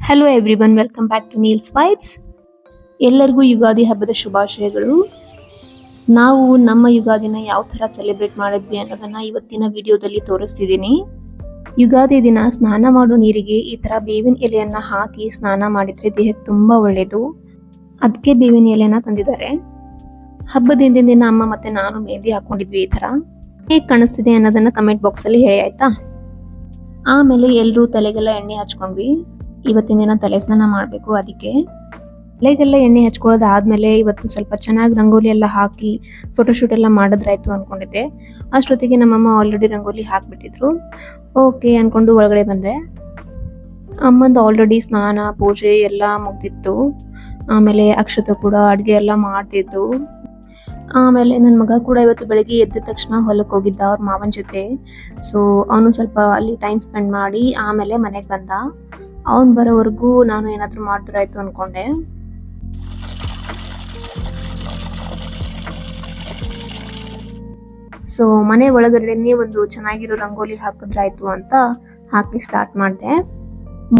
Hello everyone, welcome back to Neel's vibes. ಎಲ್ಲರಿಗೂ ಯುಗಾದಿ ಹಬ್ಬದ ಶುಭಾಶಯಗಳು. ನಾವು ನಮ್ಮ ಯುಗಾದಿನ ಯಾವ ಥರ ಸೆಲೆಬ್ರೇಟ್ ಮಾಡಿದ್ವಿ ಅನ್ನೋದನ್ನ ಇವತ್ತಿನ ವಿಡಿಯೋದಲ್ಲಿ ತೋರಿಸ್ತಿದ್ದೀನಿ. ಯುಗಾದಿ ದಿನ ಸ್ನಾನ ಮಾಡೋ ನೀರಿಗೆ ಈ ಥರ ಬೇವಿನ ಎಲೆಯನ್ನ ಹಾಕಿ ಸ್ನಾನ ಮಾಡಿದ್ರೆ ದೇಹಕ್ಕೆ ತುಂಬಾ ಒಳ್ಳೆಯದು. ಅದಕ್ಕೆ ಬೇವಿನ ಎಲೆನ ತಂದಿದ್ದಾರೆ. ಹಬ್ಬದ ಹಿಂದಿನ ದಿನ ಅಮ್ಮ ಮತ್ತೆ ನಾನು ಮೆಹಂದಿ ಹಾಕೊಂಡಿದ್ವಿ. ಈ ಥರ ಹೇಗೆ ಕಾಣಿಸ್ತಿದೆ ಅನ್ನೋದನ್ನ ಕಮೆಂಟ್ ಬಾಕ್ಸಲ್ಲಿ ಹೇಳಿ ಆಯ್ತಾ. ಆಮೇಲೆ ಎಲ್ಲರೂ ತಲೆಗೆಲ್ಲ ಎಣ್ಣೆ ಹಚ್ಕೊಂಡ್ವಿ. ಇವತ್ತಿನ ದಿನ ತಲೆ ಸ್ನಾನ ಮಾಡಬೇಕು. ಅದಕ್ಕೆ ತಲೆಗೆಲ್ಲ ಎಣ್ಣೆ ಹಚ್ಕೊಳ್ಳೋದಾದ್ಮೇಲೆ ಇವತ್ತು ಸ್ವಲ್ಪ ಚೆನ್ನಾಗಿ ರಂಗೋಲಿ ಎಲ್ಲ ಹಾಕಿ ಫೋಟೋಶೂಟ್ ಎಲ್ಲ ಮಾಡಿದ್ರಾಯ್ತು ಅನ್ಕೊಂಡಿದ್ದೆ. ಅಷ್ಟೊತ್ತಿಗೆ ನಮ್ಮಮ್ಮ ಆಲ್ರೆಡಿ ರಂಗೋಲಿ ಹಾಕ್ಬಿಟ್ಟಿದ್ರು. ಓಕೆ ಅನ್ಕೊಂಡು ಒಳಗಡೆ ಬಂದೆ. ಅಮ್ಮಂದು ಆಲ್ರೆಡಿ ಸ್ನಾನ ಪೂಜೆ ಎಲ್ಲ ಮುಗ್ದಿತ್ತು. ಆಮೇಲೆ ಅಕ್ಷತೆ ಕೂಡ ಅಡುಗೆ ಎಲ್ಲ ಮಾಡ್ತಿದ್ದು. ಆಮೇಲೆ ನನ್ನ ಮಗ ಕೂಡ ಇವತ್ತು ಬೆಳಗ್ಗೆ ಎದ್ದ ತಕ್ಷಣ ಹೊಲಕ್ಕೆ ಹೋಗಿದ್ದ ಅವ್ರ ಮಾವನ ಜೊತೆ. ಸೊ ಅವನು ಸ್ವಲ್ಪ ಅಲ್ಲಿ ಟೈಮ್ ಸ್ಪೆಂಡ್ ಮಾಡಿ ಆಮೇಲೆ ಮನೆಗೆ ಬಂದ. ಅವನು ಬರೋವರೆಗೂ ನಾನು ಏನಾದರೂ ಮಾಡಿದ್ರಾಯ್ತು ಅನ್ಕೊಂಡೆ. ಸೊ ಮನೆ ಒಳಗಡೆನೆ ಒಂದು ಚೆನ್ನಾಗಿರೋ ರಂಗೋಲಿ ಹಾಕಿದ್ರಾಯ್ತು ಅಂತ ಹಾಕಿ ಸ್ಟಾರ್ಟ್ ಮಾಡಿದೆ.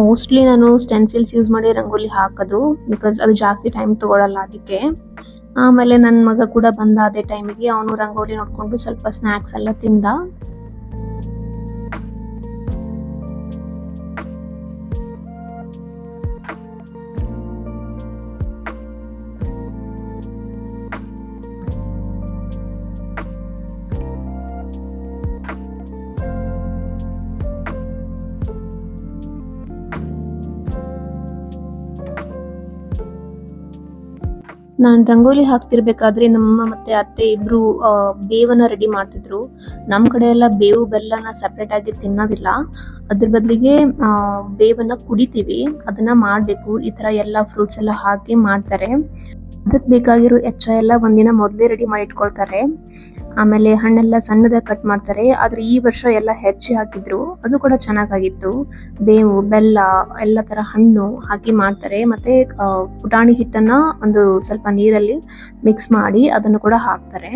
ಮೋಸ್ಟ್ಲಿ ನಾನು ಸ್ಟೆನ್ಸಿಲ್ಸ್ ಯೂಸ್ ಮಾಡಿ ರಂಗೋಲಿ ಹಾಕೋದು, ಬಿಕಾಸ್ ಅದು ಜಾಸ್ತಿ ಟೈಮ್ ತಗೊಳ್ಳಲ್ಲ ಅದಕ್ಕೆ. ಆಮೇಲೆ ನನ್ನ ಮಗ ಕೂಡ ಬಂದ ಅದೇ ಟೈಮಿಗೆ. ಅವನು ರಂಗೋಲಿ ನೋಡ್ಕೊಂಡು ಸ್ವಲ್ಪ ಸ್ನ್ಯಾಕ್ಸ್ ಎಲ್ಲ ತಿಂದ. ನಾನು ರಂಗೋಲಿ ಹಾಕ್ತಿರ್ಬೇಕಾದ್ರೆ ನಮ್ಮಮ್ಮ ಮತ್ತೆ ಅತ್ತೆ ಇಬ್ರು ಬೇವನ್ನ ರೆಡಿ ಮಾಡ್ತಿದ್ರು. ನಮ್ಮ ಕಡೆ ಎಲ್ಲ ಬೇವು ಬೆಲ್ಲನ ಸಪ್ರೇಟ್ ಆಗಿ ತಿನ್ನೋದಿಲ್ಲ. ಅದ್ರ ಬದಲಿಗೆ ಬೇವನ್ನ ಕುಡಿತೀವಿ. ಅದನ್ನ ಮಾಡಬೇಕು. ಈ ತರ ಎಲ್ಲ ಫ್ರೂಟ್ಸ್ ಎಲ್ಲ ಹಾಕಿ ಮಾಡ್ತಾರೆ. ಅದಕ್ಕೆ ಬೇಕಾಗಿರೋ ಎಚ್ಚ ಎಲ್ಲ ಒಂದಿನ ಮೊದಲೇ ರೆಡಿ ಮಾಡಿ ಇಟ್ಕೊಳ್ತಾರೆ. ಆಮೇಲೆ ಹಣ್ಣೆಲ್ಲ ಸಣ್ಣದಾಗಿ ಕಟ್ ಮಾಡ್ತಾರೆ. ಆದ್ರೆ ಈ ವರ್ಷ ಎಲ್ಲ ಹೆಚ್ಚಿ ಹಾಕಿದ್ರು, ಅದು ಕೂಡ ಚೆನ್ನಾಗಿತ್ತು. ಬೇವು ಬೆಲ್ಲ ಎಲ್ಲ ತರ ಹಣ್ಣು ಹಾಕಿ ಮಾಡ್ತಾರೆ. ಮತ್ತೆ ಪುಟಾಣಿ ಹಿಟ್ಟನ್ನ ಒಂದು ಸ್ವಲ್ಪ ನೀರಲ್ಲಿ ಮಿಕ್ಸ್ ಮಾಡಿ ಅದನ್ನು ಕೂಡ ಹಾಕ್ತಾರೆ.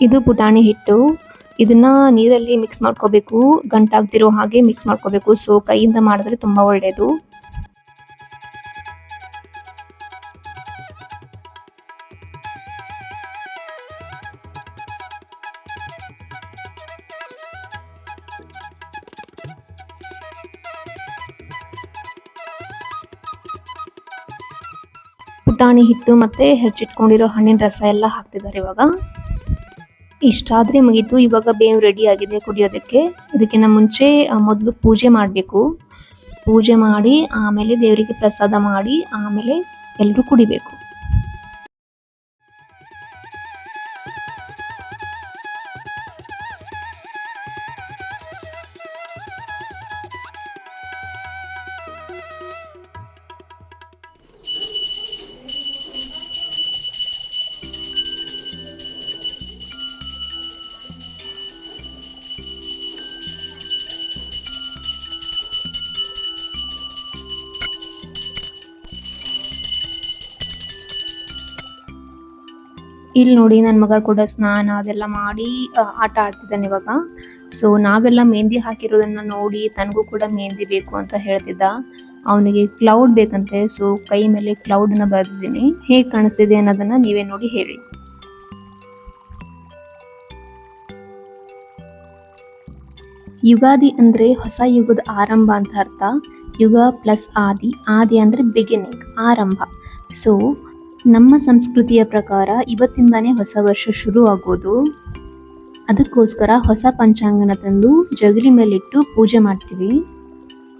ಇದು ಪುಟಾಣಿ ಹಿಟ್ಟು. ಇದನ್ನ ನೀರಲ್ಲಿ ಮಿಕ್ಸ್ ಮಾಡ್ಕೋಬೇಕು. ಗಂಟಾಗ್ದಿರೋ ಹಾಗೆ ಮಿಕ್ಸ್ ಮಾಡ್ಕೋಬೇಕು. ಸೊ ಕೈಯಿಂದ ಮಾಡಿದ್ರೆ ತುಂಬಾ ಒಳ್ಳೆಯದು. ಪುಟಾಣಿ ಹಿಟ್ಟು ಮತ್ತೆ ಹೆಚ್ಚಿಟ್ಕೊಂಡಿರೋ ಹಣ್ಣಿನ ರಸ ಎಲ್ಲ ಹಾಕ್ತಿದ್ದಾರೆ ಇವಾಗ. ಇಷ್ಟಾದ್ರೆ ಮುಗೀತು. ಇವಾಗ ಬೇವು ರೆಡಿ ಆಗಿದೆ ಕುಡಿಯೋದಕ್ಕೆ. ಇದಕ್ಕಿಂತ ಮುಂಚೆ ಮೊದಲು ಪೂಜೆ ಮಾಡಬೇಕು. ಪೂಜೆ ಮಾಡಿ ಆಮೇಲೆ ದೇವರಿಗೆ ಪ್ರಸಾದ ಮಾಡಿ ಆಮೇಲೆ ಎಲ್ಲರೂ ಕುಡಿಬೇಕು. ಇಲ್ಲಿ ನೋಡಿ ನನ್ನ ಮಗ ಕೂಡ ಸ್ನಾನ ಅದೆಲ್ಲ ಮಾಡಿ ಆಟ ಆಡ್ತಿದ್ದಾನೆ ಇವಾಗ. ಸೊ ನಾವೆಲ್ಲ ಮೆಹಂದಿ ಹಾಕಿರೋದನ್ನ ನೋಡಿ ತನಗೂ ಕೂಡ ಮೆಹಂದಿ ಬೇಕು ಅಂತ ಹೇಳ್ತಿದ್ದ. ಅವನಿಗೆ ಕ್ಲೌಡ್ ಬೇಕಂತೆ. ಸೊ ಕೈ ಮೇಲೆ ಕ್ಲೌಡ್ ನ ಬರೆದಿದ್ದೀನಿ. ಹೇಗೆ ಕಾಣಿಸ್ತಿದೆ ಅನ್ನೋದನ್ನ ನೀವೇ ನೋಡಿ ಹೇಳಿ. ಯುಗಾದಿ ಅಂದ್ರೆ ಹೊಸ ಯುಗದ ಆರಂಭ ಅಂತ ಅರ್ಥ. ಯುಗ ಪ್ಲಸ್ ಆದಿ. ಆದಿ ಅಂದ್ರೆ ಬಿಗಿನಿಂಗ್, ಆರಂಭ. ಸೊ ನಮ್ಮ ಸಂಸ್ಕೃತಿಯ ಪ್ರಕಾರ ಇವತ್ತಿಂದಾನೇ ಹೊಸ ವರ್ಷ ಶುರು ಆಗೋದು. ಅದಕ್ಕೋಸ್ಕರ ಹೊಸ ಪಂಚಾಂಗನ ತಂದು ಜಗಲಿ ಮೇಲಿಟ್ಟು ಪೂಜೆ ಮಾಡ್ತೀವಿ.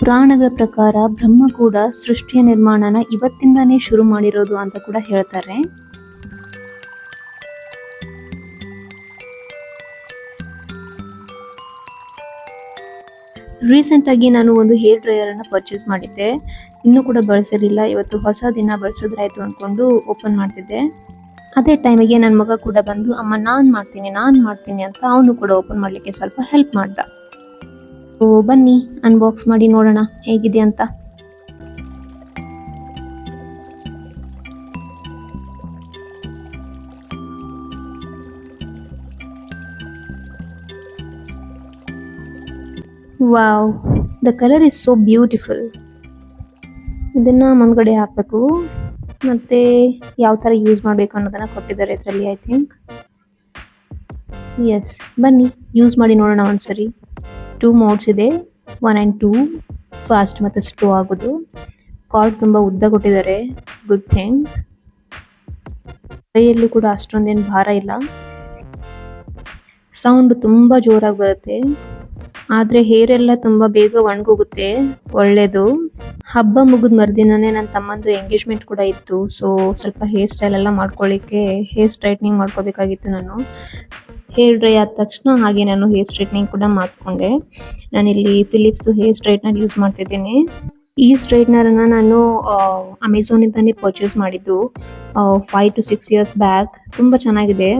ಪುರಾಣಗಳ ಪ್ರಕಾರ ಬ್ರಹ್ಮ ಕೂಡ ಸೃಷ್ಟಿಯ ನಿರ್ಮಾಣನ ಇವತ್ತಿಂದಾನೇ ಶುರು ಮಾಡಿರೋದು ಅಂತ ಕೂಡ ಹೇಳ್ತಾರೆ. ರೀಸೆಂಟಾಗಿ ನಾನು ಒಂದು ಹೇರ್ ಡ್ರೈಯರನ್ನು ಪರ್ಚೇಸ್ ಮಾಡಿದ್ದೆ. ಇನ್ನೂ ಕೂಡ ಬಳಸಿರಲಿಲ್ಲ. ಇವತ್ತು ಹೊಸ ದಿನ ಬಳಸಿದ್ರಾಯ್ತು ಅಂದ್ಕೊಂಡು ಓಪನ್ ಮಾಡ್ತಿದ್ದೆ. ಅದೇ ಟೈಮಿಗೆ ನನ್ನ ಮಗ ಕೂಡ ಬಂದು ಅಮ್ಮ ನಾನು ಮಾಡ್ತೀನಿ ಅಂತ ಅವನು ಕೂಡ ಓಪನ್ ಮಾಡಲಿಕ್ಕೆ ಸ್ವಲ್ಪ ಹೆಲ್ಪ್ ಮಾಡ್ದ. ಸೊ ಬನ್ನಿ ಅನ್ಬಾಕ್ಸ್ ಮಾಡಿ ನೋಡೋಣ ಹೇಗಿದೆ ಅಂತ. Wow, the colour is so beautiful. ಇದನ್ನ ಮುಂದ್ಗಡೆ ಹಾಕಬೇಕು ಮತ್ತೆ ಯಾವ ತರ ಯೂಸ್ ಮಾಡಬೇಕು ಅನ್ನೋದನ್ನ ಕೊಟ್ಟಿದ್ದಾರೆ ಇದರಲ್ಲಿ. ಐ ಥಿಂಕ್ ಎಸ್, ಬನ್ನಿ ಯೂಸ್ ಮಾಡಿ ನೋಡೋಣ ಒಂದ್ಸರಿ. 2 ಮೋಡ್ಸ್ ಇದೆ, 1 and 2, ಫಾಸ್ಟ್ ಮತ್ತು ಸ್ಲೋ ಆಗೋದು. ಕಾರ್ಡ್ ತುಂಬ ಉದ್ದ ಕೊಟ್ಟಿದ್ದಾರೆ, ಗುಡ್ ಥಿಂಗ್. ಕೈಯಲ್ಲೂ ಕೂಡ ಅಷ್ಟೊಂದೇನು ಭಾರ ಇಲ್ಲ. ಸೌಂಡ್ ತುಂಬ ಜೋರಾಗಿ ಬರುತ್ತೆ, ಆದರೆ ಹೇರ್ ಎಲ್ಲ ತುಂಬ ಬೇಗ ಒಣಗೋಗುತ್ತೆ, ಒಳ್ಳೆಯದು. ಹಬ್ಬ ಮುಗಿದ ಮರುದಿನನೇ ನನ್ನ ತಮ್ಮಂದು ಎಂಗೇಜ್ಮೆಂಟ್ ಕೂಡ ಇತ್ತು. ಸೊ ಸ್ವಲ್ಪ ಹೇರ್ ಸ್ಟೈಲ್ ಎಲ್ಲ ಮಾಡ್ಕೊಳ್ಳಿಕ್ಕೆ ಹೇರ್ ಸ್ಟ್ರೈಟ್ನಿಂಗ್ ಮಾಡ್ಕೋಬೇಕಾಗಿತ್ತು. ನಾನು ಹೇರ್ ಡ್ರೈ ಆದ ತಕ್ಷಣ ಹಾಗೆ ನಾನು ಹೇರ್ ಸ್ಟ್ರೈಟ್ನಿಂಗ್ ಕೂಡ ಮಾಡಿಕೊಂಡೆ. ನಾನಿಲ್ಲಿ ಫಿಲಿಪ್ಸ್ದು ಹೇರ್ ಸ್ಟ್ರೈಟ್ನರ್ ಯೂಸ್ ಮಾಡ್ತಿದ್ದೀನಿ. ಈ ಸ್ಟ್ರೈಟ್ನರನ್ನು ನಾನು ಅಮೆಝಾನಿಂದನೇ ಪರ್ಚೇಸ್ ಮಾಡಿದ್ದು 5 to 6 years ಬ್ಯಾಕ್. ತುಂಬ ಚೆನ್ನಾಗಿದೆ.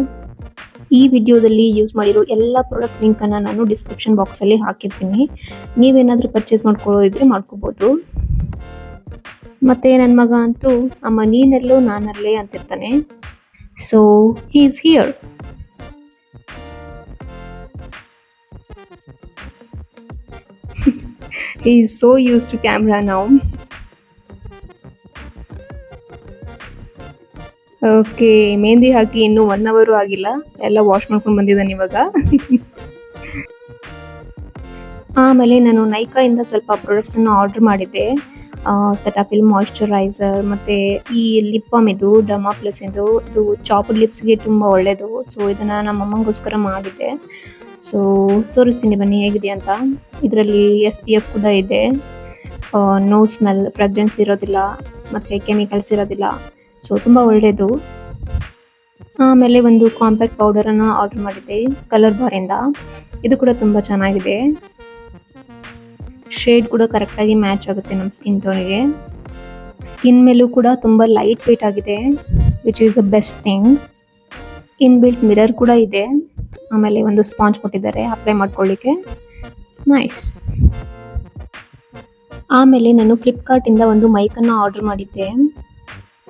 ಈ ವಿಡಿಯೋದಲ್ಲಿ ಯೂಸ್ ಮಾಡಿರೋ ಎಲ್ಲ ಪ್ರಾಡಕ್ಟ್ಸ್ ಲಿಂಕನ್ನು ನಾನು ಡಿಸ್ಕ್ರಿಪ್ಷನ್ ಬಾಕ್ಸಲ್ಲಿ ಹಾಕಿರ್ತೀನಿ. ನೀವೇನಾದರೂ ಪರ್ಚೇಸ್ ಮಾಡ್ಕೊಳ್ಳೋದಿದ್ರೆ ಮಾಡ್ಕೋಬೋದು. ಮತ್ತು ನನ್ನ ಮಗ ಅಂತೂ ಅಮ್ಮ ನೀನೆಲ್ಲೋ ನಾನಲ್ಲೇ ಅಂತಿರ್ತಾನೆ. So he is here. He is so used to camera now. Okay, mehndi ಹಾಕಿ ಇನ್ನೂ 1 hour ಆಗಿಲ್ಲ, ಎಲ್ಲ ವಾಶ್ ಮಾಡ್ಕೊಂಡು ಬಂದಿದ್ದಾನೆ ಇವಾಗ. ಆಮೇಲೆ ನಾನು ನೈಕಾಯಿಂದ ಸ್ವಲ್ಪ ಪ್ರಾಡಕ್ಟ್ಸನ್ನು ಆರ್ಡರ್ ಮಾಡಿದ್ದೆ. ಸೆಟಾಫಿಲ್ ಮಾಯಿಶ್ಚರೈಸರ್ ಮತ್ತು ಈ ಲಿಪ್ ಬಾಮ್, ಇದು ಡರ್ಮಾ ಪ್ಲಸ್ ಇದು ಚಾಪ್ಡ್ ಲಿಪ್ಸ್ಗೆ ತುಂಬ ಒಳ್ಳೆಯದು. ಸೊ ಇದನ್ನು ನಮ್ಮ ಅಮ್ಮಂಗೋಸ್ಕರ ಮಾಡಿದ್ದೆ. ಸೊ ತೋರಿಸ್ತೀನಿ ಬನ್ನಿ ಹೇಗಿದೆ ಅಂತ. ಇದರಲ್ಲಿ SPF ಕೂಡ ಇದೆ, ನೋ ಸ್ಮೆಲ್, ಫ್ರಾಗ್ರೆನ್ಸ್ ಇರೋದಿಲ್ಲ ಮತ್ತು ಕೆಮಿಕಲ್ಸ್ ಇರೋದಿಲ್ಲ. ಸೊ ತುಂಬ ಒಳ್ಳೆಯದು. ಆಮೇಲೆ ಒಂದು ಕಾಂಪ್ಯಾಕ್ಟ್ ಪೌಡರನ್ನು ಆರ್ಡರ್ ಮಾಡಿದ್ದೆ ಕಲರ್ ಬಾರಿಂದ. ಇದು ಕೂಡ ತುಂಬ ಚೆನ್ನಾಗಿದೆ. ಶೇಡ್ ಕೂಡ ಕರೆಕ್ಟಾಗಿ ಮ್ಯಾಚ್ ಆಗುತ್ತೆ ನಮ್ಮ ಸ್ಕಿನ್ ಟೋನಿಗೆ. ಸ್ಕಿನ್ ಮೇಲೂ ಕೂಡ ತುಂಬ ಲೈಟ್ ವೆಯ್ಟ್ ಆಗಿದೆ, which is the best thing. Inbuilt mirror ಕೂಡ ಇದೆ. ಆಮೇಲೆ ಒಂದು ಸ್ಪಾಂಜ್ ಕೊಟ್ಟಿದ್ದಾರೆ ಅಪ್ಲೈ ಮಾಡ್ಕೊಳ್ಳಿಕ್ಕೆ, ನೈಸ್. ಆಮೇಲೆ ನಾನು ಫ್ಲಿಪ್ಕಾರ್ಟಿಂದ ಒಂದು ಮೈಕನ್ನು ಆರ್ಡರ್ ಮಾಡಿದ್ದೆ.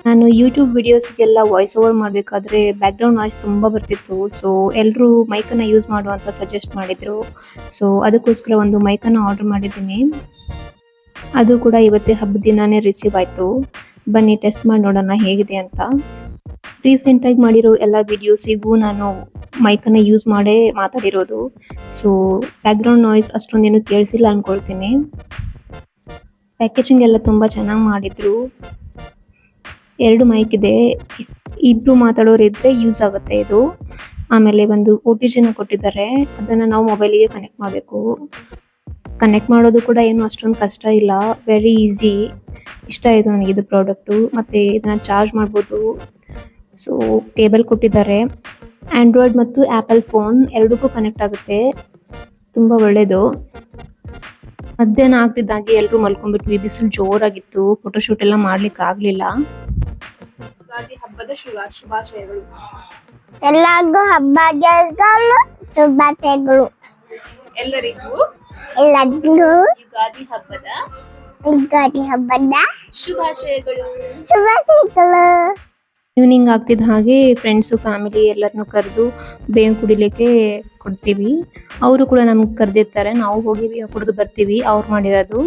ನಾನು ಯೂಟ್ಯೂಬ್ ವಿಡಿಯೋಸ್ಗೆಲ್ಲ ವಾಯ್ಸ್ ಓವರ್ ಮಾಡಬೇಕಾದ್ರೆ ಬ್ಯಾಕ್ಗ್ರೌಂಡ್ ವಾಯ್ಸ್ ತುಂಬ ಬರ್ತಿತ್ತು. ಸೊ ಎಲ್ಲರೂ ಮೈಕನ್ನು ಯೂಸ್ ಮಾಡುವಂತ ಸಜೆಸ್ಟ್ ಮಾಡಿದರು. ಸೊ ಅದಕ್ಕೋಸ್ಕರ ಒಂದು ಮೈಕನ್ನು ಆರ್ಡರ್ ಮಾಡಿದ್ದೀನಿ. ಅದು ಕೂಡ ಇವತ್ತೇ ಹಬ್ಬದ ದಿನಾನೇ ರಿಸೀವ್ ಆಯಿತು. ಬನ್ನಿ ಟೆಸ್ಟ್ ಮಾಡಿ ನೋಡೋಣ ಹೇಗಿದೆ ಅಂತ. ರೀಸೆಂಟಾಗಿ ಮಾಡಿರೋ ಎಲ್ಲ ವಿಡಿಯೋಸಿಗೂ ನಾನು ಮೈಕನ್ನು ಯೂಸ್ ಮಾಡೇ ಮಾತಾಡಿರೋದು. ಸೊ ಬ್ಯಾಕ್ಗ್ರೌಂಡ್ ನಾಯ್ಸ್ ಅಷ್ಟೊಂದೇನು ಕೇಳಿಸಿಲ್ಲ ಅಂದ್ಕೊಳ್ತೀನಿ. ಪ್ಯಾಕೇಜಿಂಗ್ ಎಲ್ಲ ತುಂಬ ಚೆನ್ನಾಗಿ ಮಾಡಿದ್ರು. 2 ಮೈಕ್ ಇದೆ, ಇಬ್ರು ಮಾತಾಡೋರು ಇದ್ರೆ ಯೂಸ್ ಆಗುತ್ತೆ ಇದು. ಆಮೇಲೆ ಒಂದು OTGನ ಕೊಟ್ಟಿದ್ದಾರೆ, ಅದನ್ನು ನಾವು ಮೊಬೈಲಿಗೆ ಕನೆಕ್ಟ್ ಮಾಡಬೇಕು. ಕನೆಕ್ಟ್ ಮಾಡೋದು ಕೂಡ ಏನು ಅಷ್ಟೊಂದು ಕಷ್ಟ ಇಲ್ಲ, ವೆರಿ ಈಸಿ. ಇಷ್ಟ ಆಯಿತು ನನಗೆ ಇದು ಪ್ರಾಡಕ್ಟು. ಮತ್ತು ಇದನ್ನು ಚಾರ್ಜ್ ಮಾಡ್ಬೋದು. ಸೊ ಕೇಬಲ್ ಕೊಟ್ಟಿದ್ದಾರೆ. ಆಂಡ್ರಾಯ್ಡ್ ಮತ್ತು ಆ್ಯಪಲ್ ಫೋನ್ ಎರಡಕ್ಕೂ ಕನೆಕ್ಟ್ ಆಗುತ್ತೆ, ತುಂಬ ಒಳ್ಳೆಯದು. ಮಧ್ಯಾಹ್ನ ಆಗ್ತಿದ್ದಾಗೆ ಎಲ್ಲರೂ ಮಲ್ಕೊಂಡ್ಬಿಟ್ವಿ, ಬಿಸಿಲು ಜೋರಾಗಿತ್ತು, ಫೋಟೋಶೂಟ್ ಎಲ್ಲ ಮಾಡ್ಲಿಕ್ಕೆ ಆಗಲಿಲ್ಲ. ಯುಗಾದಿ ಹಬ್ಬದ ಶುಭಾಶಯಗಳು ಎಲ್ಲರಿಗೂ. ಶುಭಾಶಯಗಳು ಎಲ್ಲರಿಗೂ. ಯುಗಾದಿ ಹಬ್ಬದ ಶುಭಾಶಯಗಳು. ಈವ್ನಿಂಗ್ ಆಗ್ತಿದ್ದ ಹಾಗೆ ಫ್ರೆಂಡ್ಸು ಫ್ಯಾಮಿಲಿ ಎಲ್ಲರನ್ನೂ ಕರೆದು ಬೇವು ಕುಡಿಲಿಕ್ಕೆ ಕೊಡ್ತೀವಿ. ಅವರು ಕೂಡ ನಮ್ಗೆ ಕರೆದಿರ್ತಾರೆ, ನಾವು ಹೋಗಿ ಕುಡಿದು ಬರ್ತೀವಿ ಅವ್ರು ಮಾಡಿರೋದು.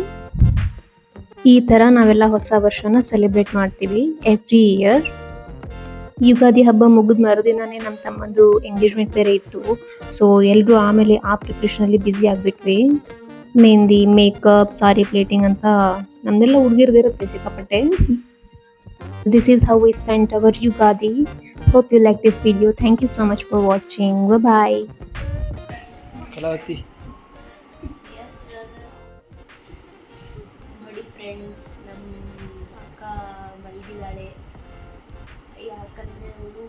ಈ ಥರ ನಾವೆಲ್ಲ ಹೊಸ ವರ್ಷನ ಸೆಲೆಬ್ರೇಟ್ ಮಾಡ್ತೀವಿ ಎವ್ರಿ ಇಯರ್. ಯುಗಾದಿ ಹಬ್ಬ ಮುಗಿದ ಮರುದಿನನೇ ನಮ್ಮ ತಮ್ಮಂದು ಎಂಗೇಜ್ಮೆಂಟ್ ಬೇರೆ ಇತ್ತು. ಸೊ ಎಲ್ಲರೂ ಆಮೇಲೆ ಆ ಪ್ರಿಪ್ರೇಷನಲ್ಲಿ ಬ್ಯುಸಿ ಆಗಿಬಿಟ್ವಿ. ಮೆಹಂದಿ, ಮೇಕಪ್, ಸಾರಿ ಪ್ಲೇಟಿಂಗ್ ಅಂತ ನಮ್ದೆಲ್ಲ ಹುಡುಗಿರ್ದಿರುತ್ತೆ ಸಿಕ್ಕಾಪಟ್ಟೆ. This is how we spent our Yugadi. Hope you like this video. Thank you so much for watching. Bye-bye. Kalavati. ನೋಡಿ ಫ್ರೆಂಡ್ಸ್, ನಮ್ಮ ಅಕ್ಕ ಮಲಗಿದ್ದಾಳೆ. ಯಾಕಂದರೆ ಅವಳು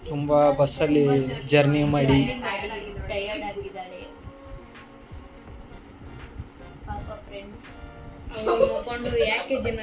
ತುಂಬ ಬಸ್ಸಲ್ಲಿ ಜರ್ನಿ ಮಾಡಿ ಟಯರ್ಡ್ ಆಗಿದ್ದಾಳೆ. ಫ್ರೆಂಡ್ಸ್. ಅವರು ಮಕ್ಕೊಂಡು ಯಾಕೆ ಜನ